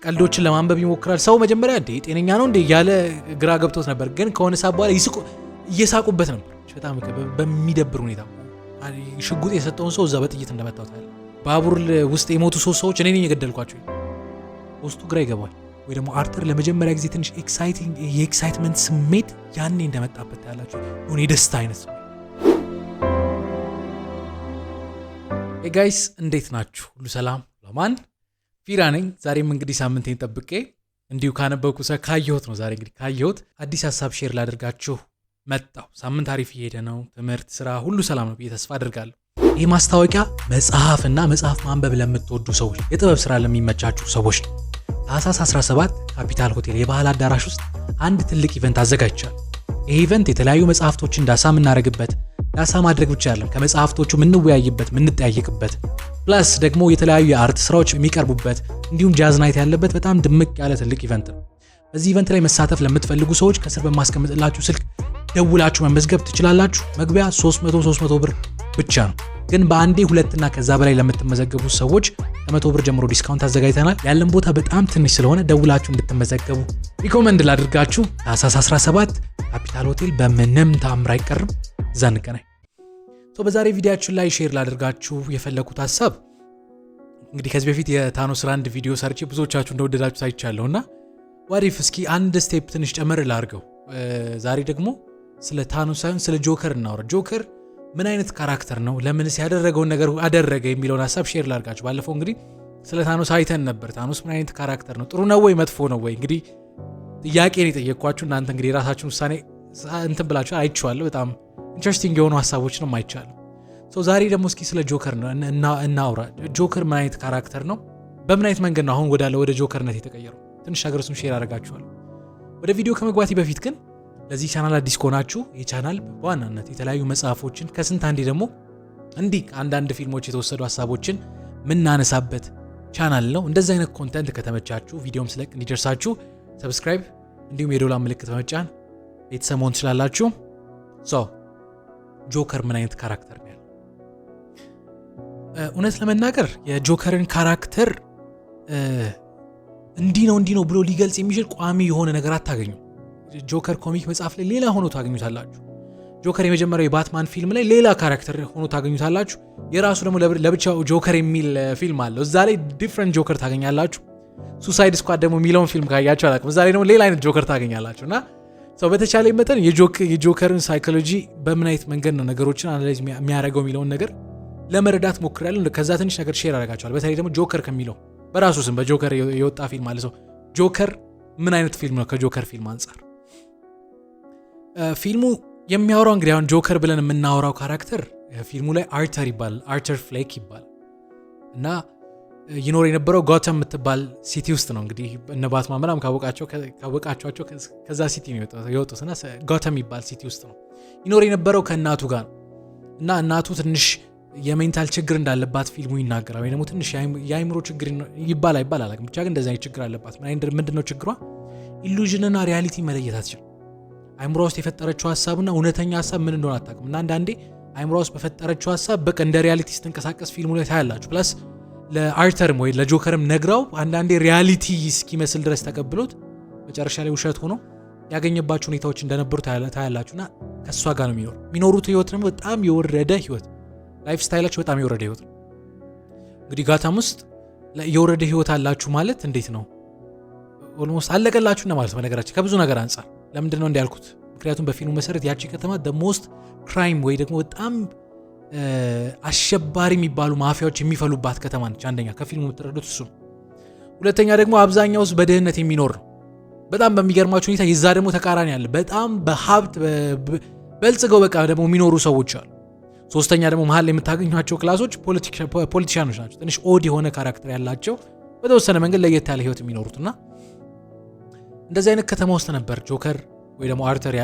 ቀልዶችን ለማንበብ ይሞክራል። ሰው መጀመሪያ እንዴ ጤነኛ ነው እንዴ ያለ ግራ ገብቶት ነበር፣ ግን ከሆነ ሰዓት በኋላ እየሳቁበት ነበር። በጣም በሚደብር ሁኔታ ሽጉጥ የሰጠውን ሰው እዛ በጥይት እንደመታው ታያለ። ባቡር ውስጥ የሞቱ 3 ሰዎች እኔ ነኝ የገደልኳቸው ውስጡ ግራ ይገባል። ወይ ደግሞ አርተር ለመጀመሪያ ጊዜ ትንሽ የኤክሳይትመንት ስሜት ያኔ እንደመጣበት ታያላችሁ። የሆነ የደስታ አይነት ነው። ጋይስ እንዴት ናችሁ? ሁሉ ሰላም ለማን ፊራ ነኝ። ዛሬም እንግዲህ ሳምንቴን ጠብቄ እንዲሁ ካነበብኩ ካየሁት ነው። ዛሬ እንግዲህ ካየሁት አዲስ ሀሳብ ሼር ላደርጋችሁ መጣሁ። ሳምንት አሪፍ እየሄደ ነው። ትምህርት፣ ስራ ሁሉ ሰላም ነው ብዬ ተስፋ አደርጋለሁ። ይህ ማስታወቂያ መጽሐፍና መጽሐፍ ማንበብ ለምትወዱ ሰዎች፣ የጥበብ ስራ ለሚመቻችሁ ሰዎች ነው። ታህሳስ 17 ካፒታል ሆቴል የባህል አዳራሽ ውስጥ አንድ ትልቅ ኢቨንት አዘጋጅቻለሁ። ይህ ኢቨንት የተለያዩ መጽሐፍቶችን ዳሳ የምናደርግበት፣ ዳሳ ማድረግ ብቻ አይደለም ከመጽሐፍቶቹ የምንወያይበት የምንጠያየቅበት፣ ፕላስ ደግሞ የተለያዩ የአርት ስራዎች የሚቀርቡበት እንዲሁም ጃዝ ናይት ያለበት በጣም ድምቅ ያለ ትልቅ ኢቨንት ነው። በዚህ ኢቨንት ላይ መሳተፍ ለምትፈልጉ ሰዎች ከስር በማስቀምጥላችሁ ስልክ ደውላችሁ መመዝገብ ትችላላችሁ። መግቢያ 300 ብር ብቻ ነው። ግን በአንዴ 2 እና ከዛ በላይ ለምትመዘገቡ ሰዎች ከ100 ብር ጀምሮ ዲስካውንት አዘጋጅተናል። ያለን ቦታ በጣም ትንሽ ስለሆነ ደውላችሁ እንድትመዘገቡ ሪኮመንድ ላድርጋችሁ። ታህሳስ 17 ካፒታል ሆቴል በምንም ተአምር አይቀርም። እዛ እንገናኝ። በዛሬ ቪዲዮአችን ላይ ሼር ላደርጋችሁ የፈለኩት ሀሳብ እንግዲህ ከዚህ በፊት የታኖስ ራንድ ቪዲዮ ሰርቼ ብዙዎቻችሁ እንደወደዳችሁ ታይቻለሁና ዋሪፍ እስኪ አንድ ስቴፕ ትንሽ ጨመር ላድርገው። ዛሬ ደግሞ ስለ ታኖስ ሳይሆን ስለ ጆከር እናወራ። ጆከር ምን አይነት ካራክተር ነው? ለምንስ ያደረገውን ነገር አደረገ የሚለውን ሀሳብ ሼር ላድርጋችሁ። ባለፈው እንግዲህ ስለ ታኖስ አይተን ነበር። ታኖስ ምን አይነት ካራክተር ነው? ጥሩ ነው ወይ መጥፎ ነው ወይ? እንግዲህ ጥያቄ ነው የጠየቅኳችሁ። እናንተ እንግዲህ የራሳችሁን ውሳኔ እንትን ብላችሁ አይቼዋለሁ። በጣም ኢንትረስቲንግ የሆኑ ሀሳቦችንም አይቻለሁ። ዛሬ ደግሞ እስኪ ስለ ጆከር ነው እናውራ። ጆከር ምን አይነት ካራክተር ነው? በምን አይነት መንገድ ነው አሁን ወደ ጆከርነት የተቀየረው? ትንሽ ነገር እሱን ሼር አደርጋችኋለሁ። ወደ ቪዲዮ ከመግባቴ በፊት ግን ለዚህ ቻናል አዲስ ከሆናችሁ የቻናል በዋናነት የተለያዩ መጽሐፎችን ከስንት አንዴ ደግሞ እንዲህ አንዳንድ ፊልሞች የተወሰዱ ሀሳቦችን ምናነሳበት ቻናል ነው። እንደዚህ አይነት ኮንተንት ከተመቻችሁ ቪዲዮም ስለቅ እንዲደርሳችሁ ሰብስክራይብ እንዲሁም የዶላር ምልክት በመጫን ቤተሰብ መሆን ትችላላችሁ። ጆከር ምን አይነት ካራክተር ነው ያለው? እውነት ለመናገር የጆከርን ካራክተር እንዲህ ነው ብሎ ሊገልጽ የሚችል ቋሚ የሆነ ነገር አታገኙ። ጆከር ኮሚክ መጽሐፍ ላይ ሌላ ሆኖ ታገኙታላችሁ። ጆከር የመጀመሪያው የባትማን ፊልም ላይ ሌላ ካራክተር ሆኖ ታገኙታላችሁ። የራሱ ደግሞ ለብቻው ጆከር የሚል ፊልም አለው። እዛ ላይ ዲፍረንት ጆከር ታገኛላችሁ። ሱሳይድ ስኳድ ደግሞ የሚለውን ፊልም ካያችሁ አላውቅም፣ እዛ ላይ ደግሞ ሌላ አይነት ጆከር ታገኛላችሁ። እና ሰው በተቻለ መጠን የጆከርን ሳይኮሎጂ በምን አይነት መንገድ ነው ነገሮችን አናላይዝ የሚያደርገው የሚለውን ነገር ለመረዳት ሞክራለሁ። ከዛ ትንሽ ነገር ሼር አደርጋችኋለሁ። በተለይ ደግሞ ጆከር ከሚለው በራሱ ስም በጆከር የወጣ ፊልም አለ። ሰው ጆከር ምን አይነት ፊልም ነው? ከጆከር ፊልም አንጻር ፊልሙ የሚያወራው እንግዲህ አሁን ጆከር ብለን የምናወራው ካራክተር ፊልሙ ላይ አርተር ይባላል። አርተር ፍሌክ ይባላል እና ይኖር የነበረው ጎተም የምትባል ሲቲ ውስጥ ነው። እንግዲህ እነ ባትማን ምናምን ካወቃቸው ከዛ ሲቲ ነው የወጡት እና ጎተም ይባል ሲቲ ውስጥ ነው ይኖር የነበረው ከእናቱ ጋር ነው። እና እናቱ ትንሽ የሜንታል ችግር እንዳለባት ፊልሙ ይናገራል። ወይ ደግሞ ትንሽ የአይምሮ ችግር ይባላል አላውቅም፣ ብቻ ግን እንደዛ ችግር አለባት። ምንድነው ችግሯ? ኢሉዥንና ሪያሊቲ መለየት አትችልም። አይምሮ ውስጥ የፈጠረችው ሀሳብና እውነተኛ ሀሳብ ምን እንደሆነ አታውቅም። እና አንዳንዴ አይምሮ ውስጥ በፈጠረችው ሀሳብ በቃ እንደ ሪያሊቲ ስትንቀሳቀስ ፊልሙ ላይ ታያላችሁ። ፕላስ ለአርተርም ወይ ለጆከርም ነግራው አንዳንዴ ሪያሊቲ እስኪመስል ድረስ ተቀብሎት መጨረሻ ላይ ውሸት ሆኖ ያገኘባቸው ሁኔታዎች እንደነበሩ ታያላችሁና ከእሷ ጋር ነው የሚኖሩት ህይወት ደግሞ በጣም የወረደ ህይወት፣ ላይፍ ስታይላችሁ በጣም የወረደ ህይወት ነው። እንግዲህ ጋታም ውስጥ የወረደ ህይወት አላችሁ ማለት እንዴት ነው? ኦልሞስት አለቀላችሁና ማለት በነገራችን ከብዙ ነገር አንጻር ለምንድን ነው እንዲያልኩት? ምክንያቱም በፊልሙ መሰረት ያቺ ከተማ the most crime ወይ ደግሞ በጣም አሸባሪ የሚባሉ ማፊያዎች የሚፈሉባት ከተማ ነች። አንደኛ ከፊልሙ የምትረዱት እሱ ነው። ሁለተኛ ደግሞ አብዛኛው ውስጥ በድህነት የሚኖር ነው። በጣም በሚገርማችሁ ሁኔታ የዛ ደግሞ ተቃራኒ አለ። በጣም በሀብት በልጽገው በቃ ደግሞ የሚኖሩ ሰዎች አሉ። ሶስተኛ ደግሞ መሀል ላይ የምታገኟቸው ክላሶች ፖለቲሻኖች ናቸው። ትንሽ ኦድ የሆነ ካራክተር ያላቸው በተወሰነ መንገድ ለየት ያለ ህይወት የሚኖሩትና እንደዚህ አይነት ከተማ ውስጥ ነበር ጆከር ወይ ደግሞ አርተር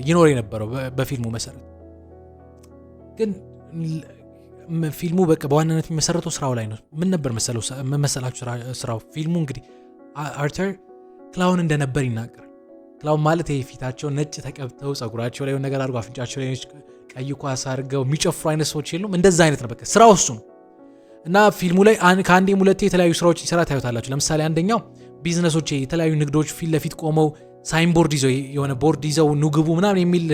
ይኖር የነበረው በፊልሙ መሰረት። ግን ፊልሙ በቃ በዋናነት የሚመሰረተው ስራው ላይ ነው። ምን ነበር መሰላችሁ ስራው? ፊልሙ እንግዲህ አርተር ክላውን እንደነበር ይናገራል። ክላውን ማለት ፊታቸው ነጭ ተቀብተው ጸጉራቸው ላይ ነገር አድርገው አፍንጫቸው ላይ ቀይ ኳስ አድርገው የሚጨፍሩ አይነት ሰዎች የሉም። እንደዛ አይነት ነው በቃ ስራው እሱ ነው። እና ፊልሙ ላይ ከአንዴም ሁለቴ የተለያዩ ስራዎች ይሰራ ታዩታላችሁ። ለምሳሌ አንደኛው ቢዝነሶች የተለያዩ ንግዶች ፊት ለፊት ቆመው ሳይንቦርድ ይዘው የሆነ ቦርድ ይዘው ንግቡ ምናምን የሚል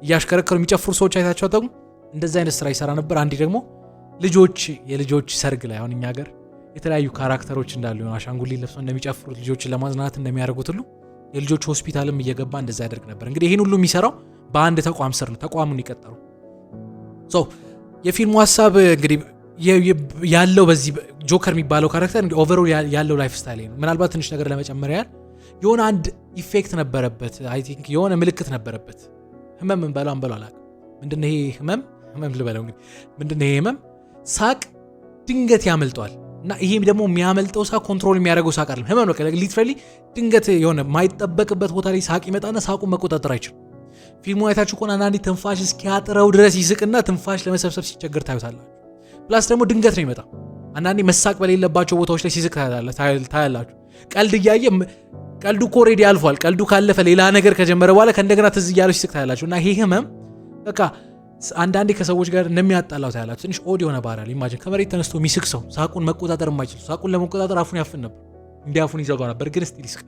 እያሽከረከሩ የሚጨፍሩ ሰዎች አይታችሁ አታውቁም? እንደዛ አይነት ስራ ይሰራ ነበር። አንዴ ደግሞ የልጆች ሰርግ ላይ አሁን እኛ ሀገር የተለያዩ ካራክተሮች እንዳሉ አሻንጉሊት ለብሰው እንደሚጨፍሩት ልጆችን ለማዝናናት እንደሚያደርጉት ሁሉ የልጆች ሆስፒታልም እየገባ እንደዛ ያደርግ ነበር። እንግዲህ ይሄን ሁሉ የሚሰራው በአንድ ተቋም ስር ነው። ተቋሙን ይቀጠሩ። የፊልሙ ሀሳብ እንግዲህ ያለው በዚህ ጆከር የሚባለው ካራክተር እንግዲህ ኦቨርኦል ያለው ላይፍ ስታይል ነው። ምናልባት ትንሽ ነገር ለመጨመር ያህል የሆነ አንድ ኢፌክት ነበረበት። አይ ቲንክ የሆነ ምልክት ነበረበት። ህመም እንበላው አላውቅም። ምንድነው ይሄ ህመም ልበለው እንግዲህ ምንድነው ይሄ ህመም? ሳቅ ድንገት ያመልጧል። እና ይሄ ደግሞ የሚያመልጠው ሳቅ ኮንትሮል የሚያደርገው ሳቅ አይደለም። ህመም ነው። ሊትራሊ ድንገት የሆነ ማይጠበቅበት ቦታ ላይ ሳቅ ይመጣና ሳቁን መቆጣጠር አይችልም። ፊልሙ አይታችሁ ከሆነ አንዳንዴ ትንፋሽ እስኪያጥረው ድረስ ይስቅና ትንፋሽ ለመሰብሰብ ሲቸገር ታዩታላችሁ። ፕላስ ደግሞ ድንገት ነው ይመጣ። አንዳንዴ መሳቅ በሌለባቸው ቦታዎች ላይ ሲስቅ ታያላችሁ። ቀልድ እያየ ቀልዱ እኮ ኦልሬዲ አልፏል። ቀልዱ ካለፈ ሌላ ነገር ከጀመረ በኋላ ከእንደገና ትዝ እያለው ሲስቅ ታያላችሁ። እና ይሄ ህመም በቃ አንዳንዴ ከሰዎች ጋር እንደሚያጣላው ታያላችሁ። ትንሽ ኦድ የሆነ ባህሪ አለ። ኢማጂን ከመሬት ተነስቶ የሚስቅ ሰው ሳቁን መቆጣጠር የማይችል ሳቁን ለመቆጣጠር አፉን ያፍን ነበር፣ እንዲህ አፉን ይዘጋው ነበር፣ ግን ስቲል ይስቅ።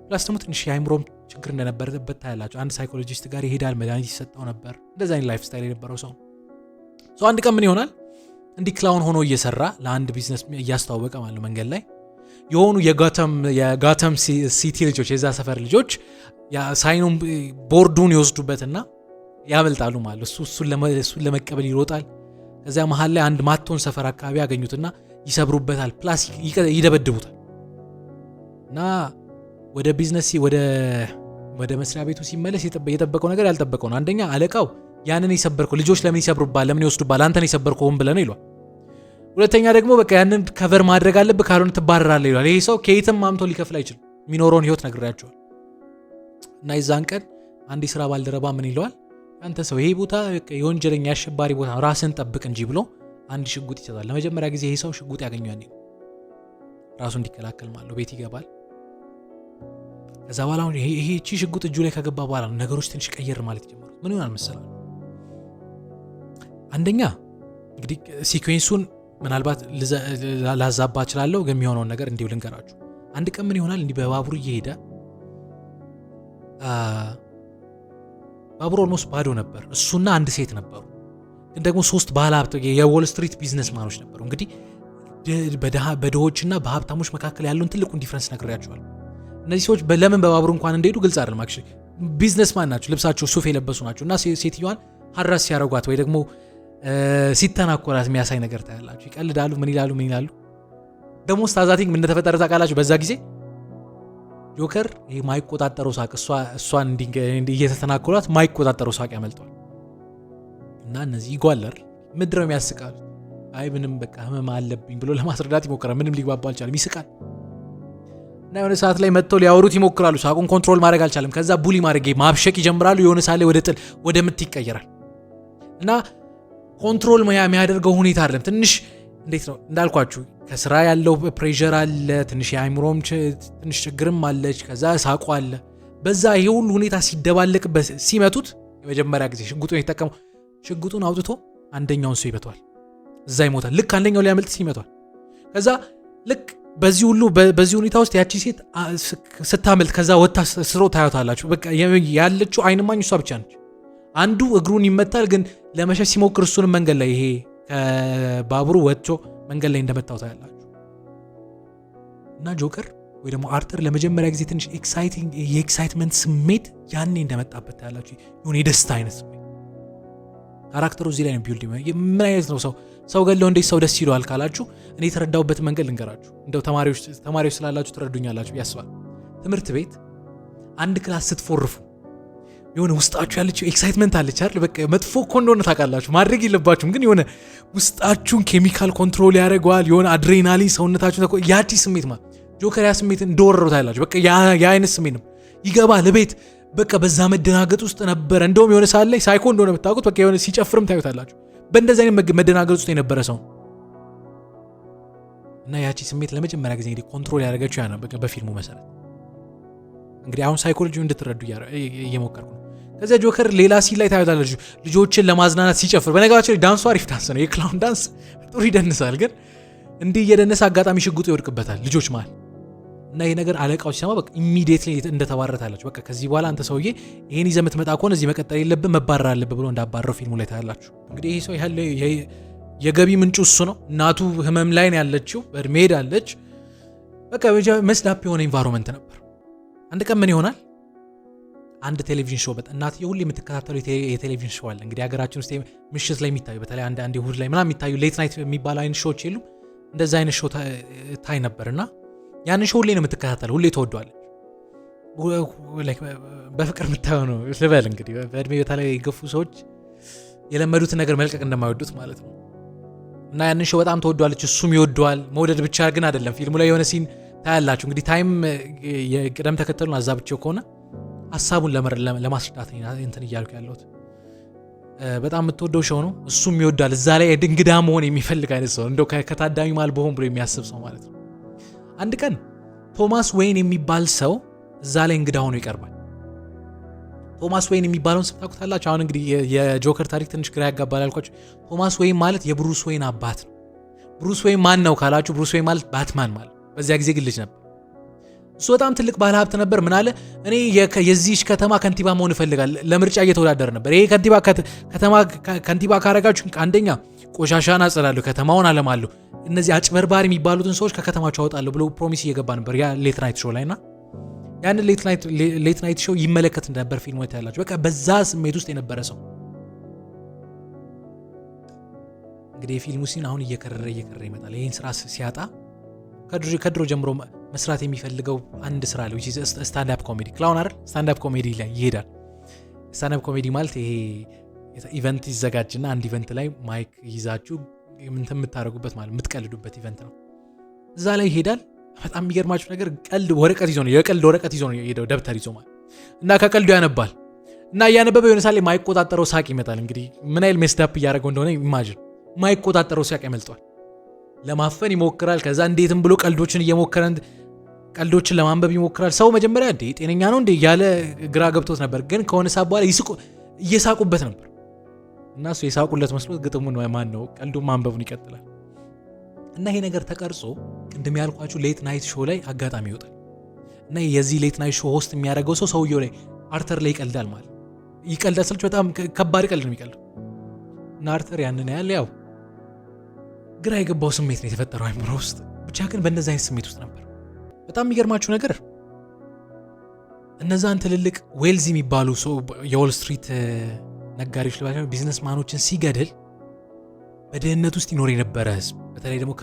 ፕላስ ደግሞ ትንሽ የአይምሮም ችግር እንደነበረበት ታያላችሁ። አንድ ሳይኮሎጂስት ጋር ይሄዳል፣ መድኃኒት ይሰጠው ነበር። እንደዛ አይነት ላይፍ ስታይል የነበረው ሰው አንድ ቀን ምን ይሆናል እንዲህ ክላውን ሆኖ እየሰራ ለአንድ ቢዝነስ እያስተዋወቀ ማለት ነው። መንገድ ላይ የሆኑ የጋተም ሲቲ ልጆች የዛ ሰፈር ልጆች ሳይኑን ቦርዱን ይወስዱበትና ያመልጣሉ ማለት እሱን ለመቀበል ይሮጣል። ከዚያ መሀል ላይ አንድ ማቶን ሰፈር አካባቢ ያገኙትና ይሰብሩበታል፣ ፕላስ ይደበድቡታል። እና ወደ ቢዝነስ ወደ መስሪያ ቤቱ ሲመለስ የጠበቀው ነገር ያልጠበቀው ነው። አንደኛ አለቃው ያንን የሰበርከው ልጆች ለምን ይሰብሩባል፣ ለምን ይወስዱባል፣ አንተን የሰበርከው ሆን ብለህ ነው ይሏል። ሁለተኛ ደግሞ በቃ ያንን ከቨር ማድረግ አለብህ ካልሆነ ትባረራለህ ይሏል። ይሄ ሰው ከየትም ማምቶ ሊከፍል አይችልም። የሚኖረውን ህይወት ነግሬያቸዋል። እና የዛን ቀን አንድ ስራ ባልደረባ ምን ይለዋል፣ አንተ ሰው ይሄ ቦታ የወንጀለኛ አሸባሪ ቦታ ራስን ጠብቅ እንጂ ብሎ አንድ ሽጉጥ ይሰጣል። ለመጀመሪያ ጊዜ ይሄ ሰው ሽጉጥ ያገኘው ያኔ ራሱ እንዲከላከል ማለት ቤት ይገባል። ከዛ በኋላ ይሄ ሽጉጥ እጁ ላይ ከገባ በኋላ ነገሮች ትንሽ ቀየር ማለት ጀመሩ። ምን ይሆናል መሰላል? አንደኛ እንግዲህ ሲኩዌንሱን ምናልባት ላዛባ እችላለሁ፣ ግን የሚሆነውን ነገር እንዲሁ ልንገራችሁ። አንድ ቀን ምን ይሆናል እንዲህ በባቡር እየሄደ ባቡር ኦልሞስት ባዶ ነበር። እሱና አንድ ሴት ነበሩ፣ ግን ደግሞ 3 ባለሀብት የዎል ስትሪት ቢዝነስ ማኖች ነበሩ። እንግዲህ በድሆችና በሀብታሞች መካከል ያለውን ትልቁን ዲፍረንስ ነግሬያቸዋለሁ። እነዚህ ሰዎች ለምን በባቡር እንኳን እንደሄዱ ግልጽ አይደለም። አክቹሊ ቢዝነስማን ናቸው፣ ልብሳቸው ሱፍ የለበሱ ናቸው። እና ሴትዮዋን ሀራስ ሲያረጓት ወይ ደግሞ ሲተናኮላት የሚያሳይ ነገር ታያላችሁ። ይቀልዳሉ፣ ምን ይላሉ። ደግሞ ስታዛቲንግ ምን እንደተፈጠረ ታውቃላችሁ? በዛ ጊዜ ጆከር ይሄ ማይቆጣጠረው ሳቅ እሷን እየተተናኮላት ማይቆጣጠረው ሳቅ ያመልጧል። እና እነዚህ ይጓለር ምድረው የሚያስቃሉ። አይ ምንም በቃ ህመም አለብኝ ብሎ ለማስረዳት ይሞክራል። ምንም ሊግባባ አልቻለም፣ ይስቃል። እና የሆነ ሰዓት ላይ መጥተው ሊያወሩት ይሞክራሉ። ሳቁን ኮንትሮል ማድረግ አልቻለም። ከዛ ቡሊ ማድረግ ማብሸቅ ይጀምራሉ። የሆነ ሰዓት ላይ ወደ ጥል ወደ ምት ይቀየራል። እና ኮንትሮል የሚያደርገው ሁኔታ አይደለም። ትንሽ እንዴት ነው እንዳልኳችሁ ከስራ ያለው ፕሬሸር አለ፣ ትንሽ የአይምሮም ትንሽ ችግርም አለች፣ ከዛ ሳቁ አለ። በዛ ይሄ ሁሉ ሁኔታ ሲደባለቅበት ሲመቱት የመጀመሪያ ጊዜ ሽጉጡን የተጠቀመው ሽጉጡን አውጥቶ አንደኛውን ሰው ይመቷል፣ እዛ ይሞታል። ልክ አንደኛው ሊያመልጥ ሲመቷል። ከዛ ልክ በዚህ ሁኔታ ውስጥ ያቺ ሴት ስታመልጥ ከዛ ወጣ ስሮ ታያታላችሁ። በቃ ያለችው አይንማኝ እሷ ብቻ ነች። አንዱ እግሩን ይመታል፣ ግን ለመሸሽ ሲሞክር እሱንም መንገድ ላይ ይሄ ከባቡሩ ወጥቶ መንገድ ላይ እንደመታው ታያላችሁ። እና ጆከር ወይ ደግሞ አርተር ለመጀመሪያ ጊዜ ትንሽ የኤክሳይትመንት ስሜት ያኔ እንደመጣበት ታያላችሁ። የሆነ የደስታ አይነት ስሜት ካራክተሩ እዚህ ላይ ነው ቢልድ። ምን አይነት ነው ሰው ገለው እንዴት ሰው ደስ ይለዋል ካላችሁ እኔ የተረዳሁበት መንገድ ልንገራችሁ። እንደው ተማሪዎች ስላላችሁ ትረዱኛላችሁ ያስባል። ትምህርት ቤት አንድ ክላስ ስትፎርፉ የሆነ ውስጣችሁ ያለችው ኤክሳይትመንት አለች አይደል? በቃ መጥፎ እኮ እንደሆነ ታውቃላችሁ፣ ማድረግ የለባችሁም፣ ግን የሆነ ውስጣችሁን ኬሚካል ኮንትሮል ያደርገዋል። የሆነ አድሬናሊን ሰውነታችሁ ያቺ ስሜት ማለት ጆከር ያ ስሜት እንደወረረው ታያላችሁ። በቃ ያ አይነት ስሜት ነው። ይገባል ቤት በቃ በዛ መደናገጥ ውስጥ ነበረ። እንደውም የሆነ ሰዓት ላይ ሳይኮ እንደሆነ ብታውቁት በቃ የሆነ ሲጨፍርም ታዩታላችሁ። በእንደዚህ አይነት መደናገጥ ውስጥ የነበረ ሰው እና ያቺ ስሜት ለመጀመሪያ ጊዜ እንግዲህ ኮንትሮል ያደረገችው ያ ነው በፊልሙ መሰረት። እንግዲህ አሁን ሳይኮሎጂው እንድትረዱ እየሞከርኩ ነው። ከዛ ጆከር ሌላ ሲል ላይ ታዩታላችሁ ልጆችን ለማዝናናት ሲጨፍር። በነገራችን ላይ ዳንሱ አሪፍ ዳንስ ነው፣ የክላውን ዳንስ ጥሩ ይደንሳል። ግን እንዲህ እየደነሰ አጋጣሚ ሽጉጡ ይወድቅበታል ልጆች መሃል እና ይሄ ነገር አለቃው ሲሰማ በቃ ኢሚዲየትሊ እንደተባረታላችሁ። በቃ ከዚህ በኋላ አንተ ሰውዬ ይሄን ይዘህ የምትመጣ ከሆነ እዚህ መቀጠል የለብህ መባረር አለብህ ብሎ እንዳባረረው ፊልሙ ላይ ታያላችሁ። እንግዲህ ይሄ ሰው ያለ የገቢ ምንጩ እሱ ነው። እናቱ ህመም ላይ ነው ያለችው፣ በእድሜ ሄዳለች። በቃ መስዳፕ የሆነ ኢንቫይሮንመንት ነበር። አንድ ቀን ምን ይሆናል? አንድ ቴሌቪዥን ሾው እናትዬ ሁሌ የምትከታተሉ የቴሌቪዥን ሾው አለ እንግዲህ ሀገራችን ውስጥ ምሽት ላይ የሚታዩ በተለይ አንድ እሑድ ላይ ምናምን የሚታዩ ሌት ናይት የሚባሉ አይነት ሾዎች የሉም? እንደዛ አይነት ሾው ታይ ነበርና ያንን ሾው ሁሌ ነው የምትከታተለው፣ ሁሌ ተወዷለች። በፍቅር የምታየው ነው ልበል እንግዲህ። በእድሜ በተለይ የገፉ ሰዎች የለመዱትን ነገር መልቀቅ እንደማይወዱት ማለት ነው። እና ያንን ሾው በጣም ተወዷለች፣ እሱም ይወደዋል። መውደድ ብቻ ግን አይደለም። ፊልሙ ላይ የሆነ ሲን ታያላችሁ እንግዲህ ታይም የቅደም ተከተሉን አዛብቼው ከሆነ ሀሳቡን ለማስረዳት እንትን እያልኩ ያለሁት በጣም የምትወደው ሾው ነው፣ እሱም ይወዳል። እዛ ላይ እንግዳ መሆን የሚፈልግ አይነት ሰው እንደው ከታዳሚ ማል በሆን ብሎ የሚያስብ ሰው ማለት ነው። አንድ ቀን ቶማስ ዌይን የሚባል ሰው እዛ ላይ እንግዳ ሆኖ ይቀርባል። ቶማስ ዌይን የሚባለውን ስም ታውቁታላችሁ? አሁን እንግዲህ የጆከር ታሪክ ትንሽ ግራ ያጋባል ያልኳችሁ። ቶማስ ዌይን ማለት የብሩስ ዌይን አባት ነው። ብሩስ ዌይን ማን ነው ካላችሁ፣ ብሩስ ዌይን ማለት ባትማን ማለት በዚያ ጊዜ ግን ልጅ ነበር። እሱ በጣም ትልቅ ባለ ሀብት ነበር። ምን አለ፣ እኔ የዚህ ከተማ ከንቲባ መሆን እፈልጋለሁ። ለምርጫ እየተወዳደረ ነበር። ይሄ ከተማ ከንቲባ ካረጋችሁ አንደኛ ቆሻሻን አጸዳለሁ፣ ከተማውን አለማለሁ፣ እነዚህ አጭበርባሪ የሚባሉትን ሰዎች ከከተማቸው አወጣለሁ ብሎ ፕሮሚስ እየገባ ነበር ያ ሌት ናይት ሾው ላይና ያንን ሌት ናይት ሾው ይመለከት ነበር ፊልሙ ታያላችሁ። በቃ በዛ ስሜት ውስጥ የነበረ ሰው እንግዲህ የፊልሙ ሲን አሁን እየከረረ ይመጣል። ይህን ስራ ሲያጣ ከድሮ ጀምሮ መስራት የሚፈልገው አንድ ስራ አለ፣ ስታንድ አፕ ኮሜዲ። ክላውን አይደል? ስታንድ አፕ ኮሜዲ ላይ ይሄዳል። ስታንድ አፕ ኮሜዲ ማለት ይሄ ኢቨንት ይዘጋጅና አንድ ኢቨንት ላይ ማይክ ይዛችሁ የምታደርጉበት ማለት የምትቀልዱበት ኢቨንት ነው። እዛ ላይ ይሄዳል። በጣም የሚገርማችሁ ነገር ቀልድ ወረቀት ይዞ ነው የቀልድ ወረቀት ይዞ ነው የሄደው፣ ደብተር ይዞ ማለት እና ከቀልዱ ያነባል እና እያነበበ የሆነ ሳለ ማይቆጣጠረው ሳቅ ይመጣል። እንግዲህ ምን አይል ሜስዳፕ እያደረገው እንደሆነ ኢማጂን። ማይቆጣጠረው ሳቅ ያመልጧል። ለማፈን ይሞክራል። ከዛ እንዴትም ብሎ ቀልዶችን እየሞከረ ቀልዶችን ለማንበብ ይሞክራል። ሰው መጀመሪያ እንዴ ጤነኛ ነው እንዴ ያለ ግራ ገብቶት ነበር፣ ግን ከሆነ ሰዓት በኋላ እየሳቁበት ነበር እና እሱ የሳቁለት መስሎት ግጥሙን ማን ነው ቀልዱን ማንበቡን ይቀጥላል። እና ይሄ ነገር ተቀርጾ ቅድም ያልኳችሁ ሌት ናይት ሾው ላይ አጋጣሚ ይወጣል እና የዚህ ሌት ናይት ሾው ሆስት የሚያደርገው ሰውየው ላይ አርተር ላይ ይቀልዳል ማለት ይቀልዳል ስልች በጣም ከባድ ቀልድ ነው የሚቀልደው እና አርተር ያንን ያው ግራ የገባው ስሜት ነው የተፈጠረው አይምሮ ውስጥ። ብቻ ግን በእነዛ አይነት ስሜት ውስጥ ነበር። በጣም የሚገርማችሁ ነገር እነዛን ትልልቅ ዌልዝ የሚባሉ የዎል ስትሪት ነጋዴዎች ለባቸው ቢዝነስማኖችን ሲገድል በድህነት ውስጥ ይኖር የነበረ ህዝብ፣ በተለይ ደግሞ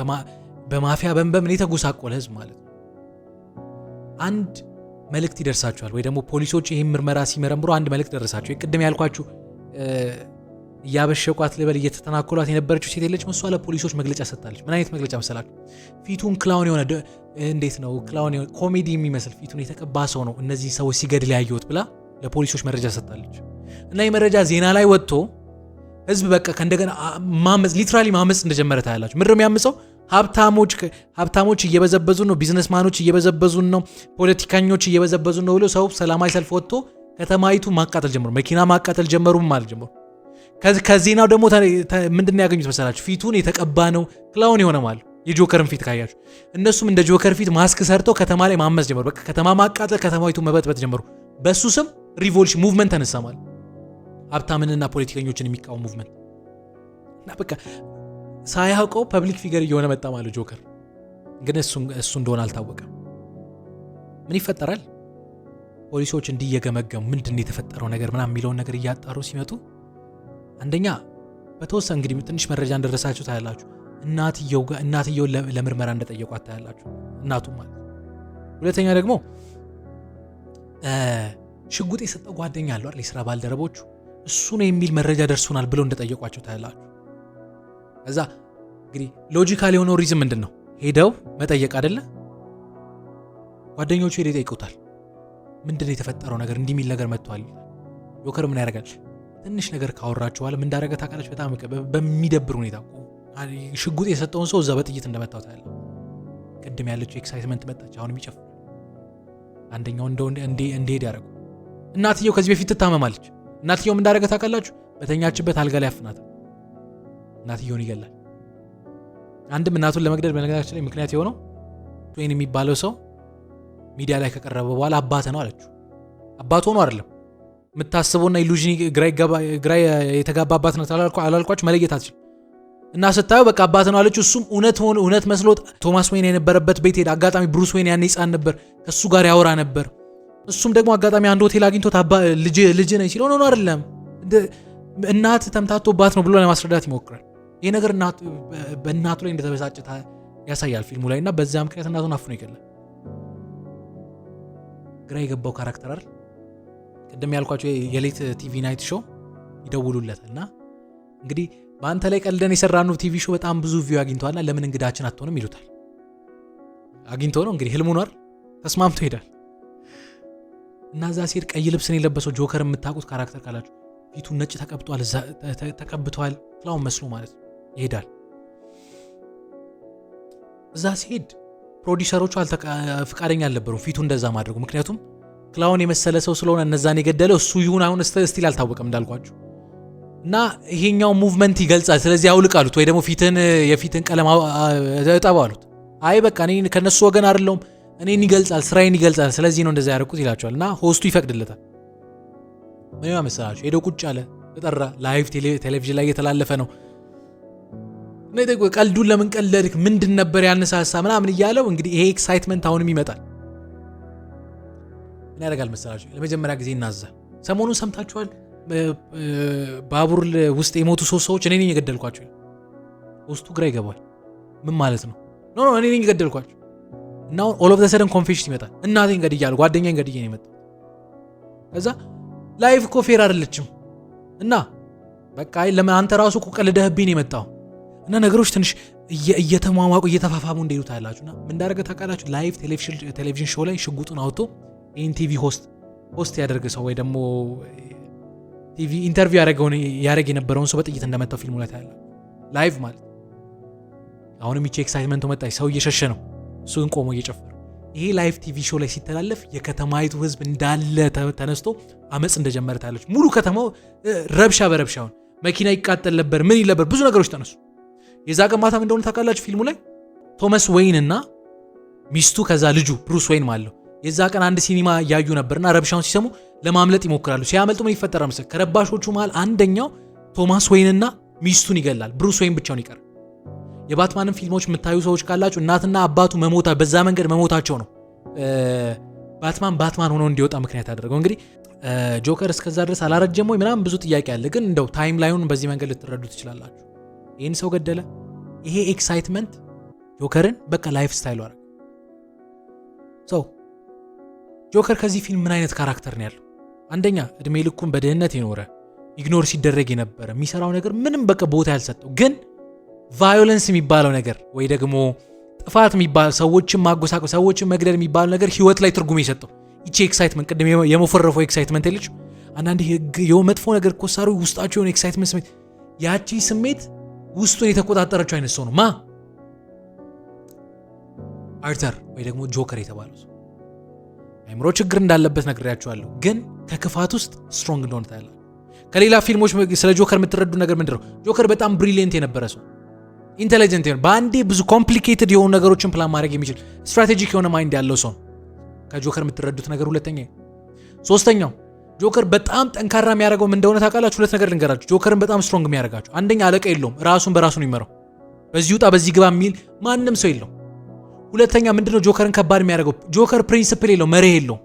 በማፊያ በምን የተጎሳቆለ ህዝብ ማለት ነው። አንድ መልእክት ይደርሳቸዋል ወይ ደግሞ ፖሊሶች ይህን ምርመራ ሲመረምሩ አንድ መልእክት ደረሳቸው። ቅድም ያልኳችሁ እያበሸቋት ልበል እየተተናኮሏት የነበረችው ሴት የለች መስሏ ለፖሊሶች መግለጫ ሰጥታለች። ምን አይነት መግለጫ መሰላችሁ? ፊቱን ክላውን የሆነ እንዴት ነው ክላውን የሆነ ኮሜዲ የሚመስል ፊቱን የተቀባ ሰው ነው እነዚህ ሰዎች ሲገድል ያየሁት ብላ ለፖሊሶች መረጃ ሰጥታለች። እና የመረጃ ዜና ላይ ወጥቶ ህዝብ በቃ ከእንደገና ማመጽ ሊትራሊ ማመጽ እንደጀመረ ታያላችሁ። ምንድነው የሚያምጸው? ሀብታሞች እየበዘበዙ ነው፣ ቢዝነስማኖች እየበዘበዙ ነው፣ ፖለቲከኞች እየበዘበዙ ነው ብሎ ሰው ሰላማዊ ሰልፍ ወጥቶ ከተማይቱ ማቃጠል ጀመሩ፣ መኪና ማቃጠል ጀመሩ ማለት ጀመሩ። ከዜናው ደግሞ ምንድነው ያገኙት መሰላችሁ? ፊቱን የተቀባ ነው ክላውን የሆነ ማለት የጆከርን ፊት ካያችሁ፣ እነሱም እንደ ጆከር ፊት ማስክ ሰርተው ከተማ ላይ ማመጽ ጀመሩ። በቃ ከተማ ማቃጠል፣ ከተማይቱ መበጥበጥ ጀመሩ። በሱ ስም ሪቮሉሽን ሙቭመንት ተነሳ ማለት ሀብታምንና ፖለቲከኞችን የሚቃወም ሙቭመንት እና በቃ ሳያውቀው ፐብሊክ ፊገር እየሆነ መጣ ማለት ጆከር። ግን እሱ እንደሆነ አልታወቀም። ምን ይፈጠራል? ፖሊሶች እንዲየገመገሙ ምንድነው የተፈጠረው ነገር ምናምን የሚለውን ነገር እያጣሩ ሲመጡ አንደኛ በተወሰነ እንግዲህ ትንሽ መረጃ እንደደረሳችሁ ታያላችሁ። እናትየው ለምርመራ እንደጠየቋት ታያላችሁ፣ እናቱ ማለት። ሁለተኛ ደግሞ ሽጉጥ የሰጠው ጓደኛ አለው አይደል፣ የሥራ ባልደረቦቹ እሱ ነው የሚል መረጃ ደርሶናል ብለው እንደጠየቋቸው ታያላችሁ። ከዛ እንግዲህ ሎጂካል የሆነው ሪዝም ምንድነው? ሄደው መጠየቅ አይደለ? ጓደኞቹ ሄደው ይጠይቁታል። ምንድነው የተፈጠረው ነገር? እንዲህ የሚል ነገር መጥቷል። ጆከር ምን ያደርጋል? ትንሽ ነገር ካወራችሁ በኋላ ምን እንዳደረገ ታውቃለች? በጣም በሚደብር ሁኔታ ሽጉጥ የሰጠውን ሰው እዛ በጥይት እንደመታው ታያለ። ቅድም ያለችው ኤክሳይትመንት መጣች። አሁን የሚጨፍር አንደኛው እንደሄድ ያደረጉ። እናትየው ከዚህ በፊት ትታመማለች እናትየው ምን እንዳደረገ ታውቃላችሁ? በተኛችበት አልጋ ላይ ያፍናታል። እናትየውን ይገላል። አንድም እናቱን ለመግደል በነገራችን ላይ ምክንያት የሆነው ወይን የሚባለው ሰው ሚዲያ ላይ ከቀረበ በኋላ አባተ ነው አለችው። አባቱ ሆኖ አይደለም የምታስበውና ኢሉዥን ግራ የተጋባባት ነው አላልኳችሁ? መለየት አትችልም። እና ስታየው በቃ አባተ ነው አለችው። እሱም እውነት መስሎት ቶማስ ዌይን የነበረበት ቤት ሄደ። አጋጣሚ ብሩስ ዌይን ያኔ ሕፃን ነበር፣ ከሱ ጋር ያወራ ነበር። እሱም ደግሞ አጋጣሚ አንድ ሆቴል አግኝቶት ልጅ ነኝ ሲለው ነው አይደለም እናት ተምታቶባት ነው ብሎ ለማስረዳት ይሞክራል። ይሄ ነገር በእናቱ ላይ እንደተበሳጨ ያሳያል ፊልሙ ላይ እና በዛ ምክንያት እናቱን አፍኖ ይገላል። ግራ የገባው ካራክተር አይደል? ቅድም ያልኳቸው የሌት ቲቪ ናይት ሾው ይደውሉለታል እና እንግዲህ በአንተ ላይ ቀልደን የሰራነው ቲቪ ሾው በጣም ብዙ ቪው አግኝቷልና ለምን እንግዳችን አትሆንም ይሉታል። አግኝቶ ነው እንግዲህ ህልሙ ነው ተስማምቶ ይሄዳል። እና እዛ ሲሄድ ቀይ ልብስን የለበሰው ጆከር የምታውቁት ካራክተር ካላችሁ ፊቱን ነጭ ተቀብቷል ክላውን መስሎ ማለት ነው። ይሄዳል። እዛ ሲሄድ ፕሮዲውሰሮቹ ፍቃደኛ አልነበሩም ፊቱ እንደዛ ማድረጉ። ምክንያቱም ክላውን የመሰለ ሰው ስለሆነ እነዛን የገደለው እሱ ይሁን አሁን ስቲል አልታወቀም እንዳልኳችሁ። እና ይሄኛው ሙቭመንት ይገልጻል ስለዚህ አውልቅ አሉት፣ ወይ ደግሞ የፊትን ቀለም እጠባ አሉት። አይ በቃ እኔ ከነሱ ወገን አይደለሁም እኔን ይገልጻል ስራዬን ይገልጻል ስለዚህ ነው እንደዛ ያደረኩት ይላቸዋል። እና ሆስቱ ይፈቅድለታል። ምን ያመሰላችሁ ሄዶ ቁጭ አለ ተጠራ። ላይቭ ቴሌቪዥን ላይ እየተላለፈ ነው። እኔ ደግሞ ቀልዱን ለምን ቀለድክ ምንድን ነበር ያነሳሳ ምናምን እያለው እንግዲህ ይሄ ኤክሳይትመንት አሁንም ይመጣል። ምን ያደርጋል መሰላችሁ? ለመጀመሪያ ጊዜ እናዛል። ሰሞኑን ሰምታችኋል። ባቡር ውስጥ የሞቱ 3 ሰዎች እኔ ነኝ የገደልኳቸው። ውስጡ ግራ ይገባል። ምን ማለት ነው? ኖ እኔ ነኝ የገደልኳቸው። እና ኦል ኦፍ ዘ ሰደን ኮንፌሽን ይመጣል። እናቴን ገድያለሁ፣ ጓደኛዬን ገድዬ ነው የመጣው። ከዛ ላይቭ እኮ ፌር አይደለችም እና በቃ ለምን አንተ ራሱ እኮ ቀልደህብኝ ነው የመጣው። እና ነገሮች ትንሽ እየተሟሟቁ እየተፋፋሙ እንደሄዱ ታያላችሁና ምን እንዳደረገ ታውቃላችሁ? ላይቭ ቴሌቪዥን ሾው ላይ ሽጉጡን አውጥቶ ይህን ቲቪ ሆስት ያደርግ ሰው ወይ ደግሞ ቲቪ ኢንተርቪው ያደረግ የነበረውን ሰው በጥይት እንደመታው ፊልሙ ላይ ታያላችሁ። ላይቭ ማለት አሁንም ይቺ ኤክሳይትመንቱ መጣች። ሰው እየሸሸ ነው፣ እሱ ግን ቆሞ እየጨፈረ። ይሄ ላይቭ ቲቪ ሾው ላይ ሲተላለፍ የከተማይቱ ህዝብ እንዳለ ተነስቶ አመጽ እንደጀመረ ታያለች። ሙሉ ከተማው ረብሻ በረብሻውን መኪና ይቃጠል ነበር፣ ምን ይል ነበር፣ ብዙ ነገሮች ተነሱ። የዛ ቀን ማታም እንደሆነ ታውቃላችሁ ፊልሙ ላይ ቶማስ ዌይን እና ሚስቱ ከዛ ልጁ ብሩስ ዌይን ማለት የዛ ቀን አንድ ሲኒማ እያዩ ነበርና ረብሻውን ሲሰሙ ለማምለጥ ይሞክራሉ። ሲያመልጡ ምን ይፈጠራል መሰለህ? ከረባሾቹ መሃል አንደኛው ቶማስ ዌይንና ሚስቱን ይገላል። ብሩስ ዌይን ብቻውን ይቀር። የባትማንን ፊልሞች የምታዩ ሰዎች ካላችሁ እናትና አባቱ በዛ መንገድ መሞታቸው ነው ባትማን ሆኖ እንዲወጣ ምክንያት ያደረገው። እንግዲህ ጆከር እስከዛ ድረስ አላረጀም ወይ ምናምን ብዙ ጥያቄ አለ። ግን እንደው ታይም ላይን በዚህ መንገድ ልትረዱ ትችላላችሁ። ይህን ሰው ገደለ። ይሄ ኤክሳይትመንት ጆከርን በቃ ላይፍ ስታይሉ አረገ። ጆከር ከዚህ ፊልም ምን አይነት ካራክተር ነው ያለው? አንደኛ እድሜ ልኩን በድህነት የኖረ ኢግኖር ሲደረግ የነበረ የሚሰራው ነገር ምንም በቃ ቦታ ያልሰጠው፣ ግን ቫዮለንስ የሚባለው ነገር ወይ ደግሞ ጥፋት የሚባል ሰዎችን ማጎሳቆል ሰዎችን መግደል የሚባለው ነገር ህይወት ላይ ትርጉም የሰጠው ይቺ ኤክሳይትመንት ቅድም የመፈረፈው ኤክሳይትመንት ልጅ አንዳንድ የመጥፎ ነገር ኮሳሩ ውስጣቸው የሆነ ኤክሳይትመንት ስሜት ያቺ ስሜት ውስጡን የተቆጣጠረችው አይነት ሰው ነው አርተር ወይ ደግሞ ጆከር የተባለው ሰው። አይምሮ ችግር እንዳለበት ነግሬያችኋለሁ፣ ግን ከክፋት ውስጥ ስትሮንግ እንደሆነ ታያላችሁ። ከሌላ ፊልሞች ስለ ጆከር የምትረዱ ነገር ምንድነው? ጆከር በጣም ብሪሊየንት የነበረ ሰው፣ ኢንቴሊጀንት የሆነ በአንዴ ብዙ ኮምፕሊኬትድ የሆኑ ነገሮችን ፕላን ማድረግ የሚችል ስትራቴጂክ የሆነ ማይንድ ያለው ሰው ከጆከር የምትረዱት ነገር ሁለተኛ። ሶስተኛው ጆከር በጣም ጠንካራ የሚያደርገው ምን እንደሆነ ታውቃላችሁ? ሁለት ነገር ልንገራችሁ ጆከርን በጣም ስትሮንግ የሚያደርጋችሁ። አንደኛ አለቃ የለውም፣ ራሱን በራሱ ነው የሚመራው። በዚህ ውጣ በዚህ ግባ የሚል ማንም ሰው የለውም። ሁለተኛ ምንድነው ጆከርን ከባድ የሚያደርገው? ጆከር ፕሪንሲፕል የለው፣ መርህ የለው።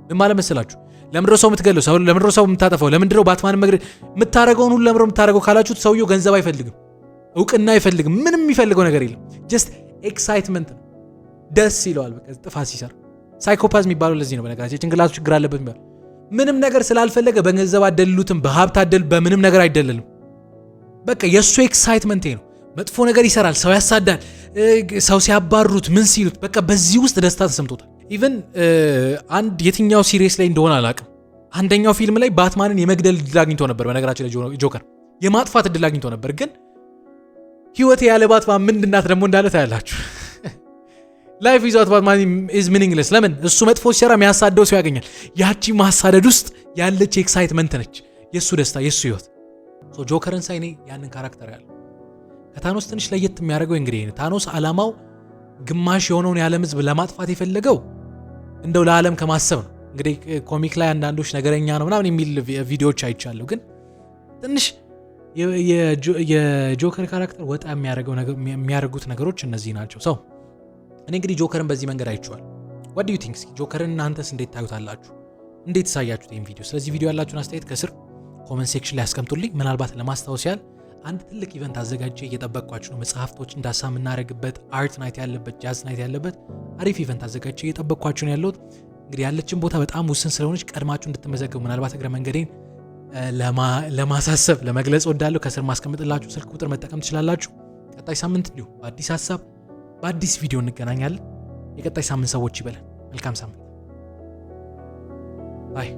ምን ማለት መሰላችሁ? ለምንድነው ሰው የምትገለው? ለምንድነው ሰው የምታጠፋው? ለምንድነው ባትማን መግደል የምታደርገውን ሁሉ ለምንድነው የምታደርገው ካላችሁት፣ ሰውየው ገንዘብ አይፈልግም፣ እውቅና አይፈልግም፣ ምንም የሚፈልገው ነገር የለም። ጀስት ኤክሳይትመንት ነው፣ ደስ ይለዋል በቃ ጥፋት ሲሰራ። ሳይኮፓዝ የሚባለው ለዚህ ነው በነገራችን፣ ጭንቅላቱ ችግር አለበት የሚባለው። ምንም ነገር ስላልፈለገ በገንዘብ አደልሉትም፣ በሀብት አደል፣ በምንም ነገር አይደለልም። በቃ የእሱ ኤክሳይትመንት ነው። መጥፎ ነገር ይሰራል፣ ሰው ያሳዳል፣ ሰው ሲያባሩት ምን ሲሉት በቃ በዚህ ውስጥ ደስታ ተሰምቶታል። ኢቨን አንድ የትኛው ሲሪየስ ላይ እንደሆነ አላውቅም፣ አንደኛው ፊልም ላይ ባትማንን የመግደል እድል አግኝቶ ነበር። በነገራችን ላይ ጆከር የማጥፋት እድል አግኝቶ ነበር፣ ግን ህይወቴ ያለ ባትማን ምንድናት ደግሞ እንዳለ ታያላችሁ። ላይፍ ዊዛውት ባትማን ኢዝ ሚኒንግለስ። ለምን እሱ መጥፎ ሲሰራ የሚያሳደው ሰው ያገኛል። ያቺ ማሳደድ ውስጥ ያለች ኤክሳይትመንት ነች የሱ ደስታ የሱ ህይወት። ሶ ጆከርን ሳይ እኔ ያንን ካራክተር ያለው ከታኖስ ትንሽ ለየት የሚያደርገው እንግዲህ ታኖስ አላማው ግማሽ የሆነውን የዓለም ህዝብ ለማጥፋት የፈለገው እንደው ለዓለም ከማሰብ ነው። እንግዲህ ኮሚክ ላይ አንዳንዶች ነገረኛ ነው ምናምን የሚል ቪዲዮዎች አይቻለሁ። ግን ትንሽ የጆከር ካራክተር ወጣ የሚያደርጉት ነገሮች እነዚህ ናቸው። ሰው እኔ እንግዲህ ጆከርን በዚህ መንገድ አይቼዋለሁ። what do you think? ጆከርን እናንተስ እንዴት ታዩታላችሁ? እንዴት ሳያችሁት ይሄን ቪዲዮ? ስለዚህ ቪዲዮ ያላችሁን አስተያየት ከስር ኮሜንት ሴክሽን ላይ አስቀምጡልኝ። ምናልባት ለማስታወስ ያህል አንድ ትልቅ ኢቨንት አዘጋጅቼ እየጠበቅኳችሁ ነው። መጽሐፍቶችን ዳሳ የምናደርግበት፣ አርት ናይት ያለበት፣ ጃዝ ናይት ያለበት አሪፍ ኢቨንት አዘጋጅቼ እየጠበቅኳችሁ ነው ያለሁት። እንግዲህ ያለችን ቦታ በጣም ውስን ስለሆነች ቀድማችሁ እንድትመዘገቡ ምናልባት እግረ መንገዴን ለማሳሰብ ለመግለጽ ወዳለሁ። ከስር ማስቀምጥላችሁ ስልክ ቁጥር መጠቀም ትችላላችሁ። ቀጣይ ሳምንት እንዲሁ በአዲስ ሀሳብ በአዲስ ቪዲዮ እንገናኛለን። የቀጣይ ሳምንት ሰዎች ይበለን። መልካም ሳምንት ባይ